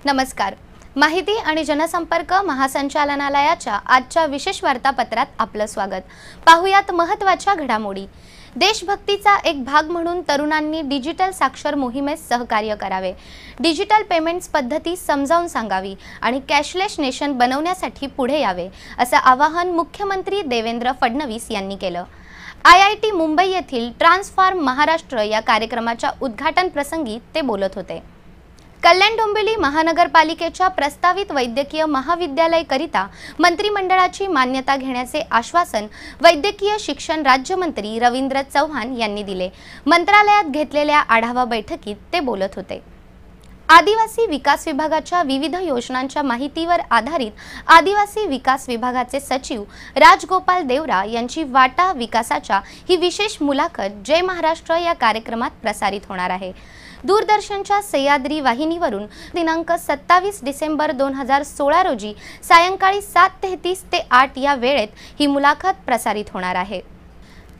नमस्कार। माहिती आणि जनसंपर्क महासंचालनालयाच्या आजच्या विशेष वार्तापत्रात आपलं स्वागत। पाहुयात महत्त्वाच्या घडामोडी। देशभक्तीचा एक भाग म्हणून तरुणांनी डिजिटल साक्षर मोहिमेस सहकार्य करावे। डिजिटल पेमेंट्स पद्धती समजावून सांगावी आणि कॅशलेस नेशन बनवण्यासाठी पुढे यावे, असं आवाहन मुख्यमंत्री देवेंद्र फडणवीस यांनी केलं। IIT मुंबई येथील ट्रान्सफॉर्म महाराष्ट्र या कार्यक्रमाच्या उद्घाटन प्रसंगी ते बोलत होते। कल्याण डोंबिवली महानगरपालिकेच्या प्रस्तावित वैद्यकीय महाविद्यालयाकरिता मंत्रिमंडळाची मान्यता घेण्याचे आश्वासन वैद्यकीय शिक्षण राज्यमंत्री रवींद्र चव्हाण यांनी दिले। मंत्रालयात घेतलेल्या आढावा बैठकीत ते बोलत होते। आदिवासी विकास विभागाच्या विविध योजनांच्या माहितीवर आधारित आदिवासी विकास विभागाचे सचिव राजगोपाल देवरा यांची वाटा विकासाच्या ही विशेष मुलाखत जय महाराष्ट्र या कार्यक्रमात प्रसारित होणार आहे। दूरदर्शनच्या सह्याद्री वाहिनीवरून दिनांक 27 डिसेंबर 2016 रोजी सायंकाळी 7:33 ते 8 या वेळेत ही मुलाखत प्रसारित होणार आहे।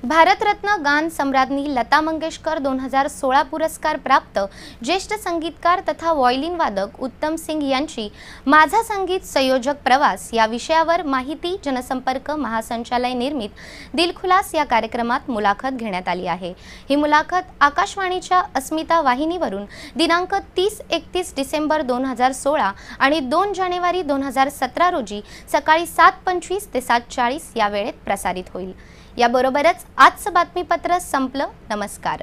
भारतरत्न गान सम्राज्ञी लता मंगेशकर 2016 पुरस्कार प्राप्त ज्येष्ठ संगीतकार तथा व्हायोलिन वादक उत्तम सिंग यांची माझा संगीत संयोजक प्रवास या विषयावर माहिती जनसंपर्क महासंचालय निर्मित दिलखुलास या कार्यक्रमात मुलाखत घेण्यात आली आहे। ही मुलाखत आकाशवाणीच्या अस्मिता वाहिनीवरून दिनांक 30-31 डिसेंबर 2016 आणि 2 जानेवारी 2017 रोजी सकाळी 7:25 ते 7:40 या वेळेत प्रसारित होईल। याबरोबरच आजचं बातमीपत्र संपलं। नमस्कार।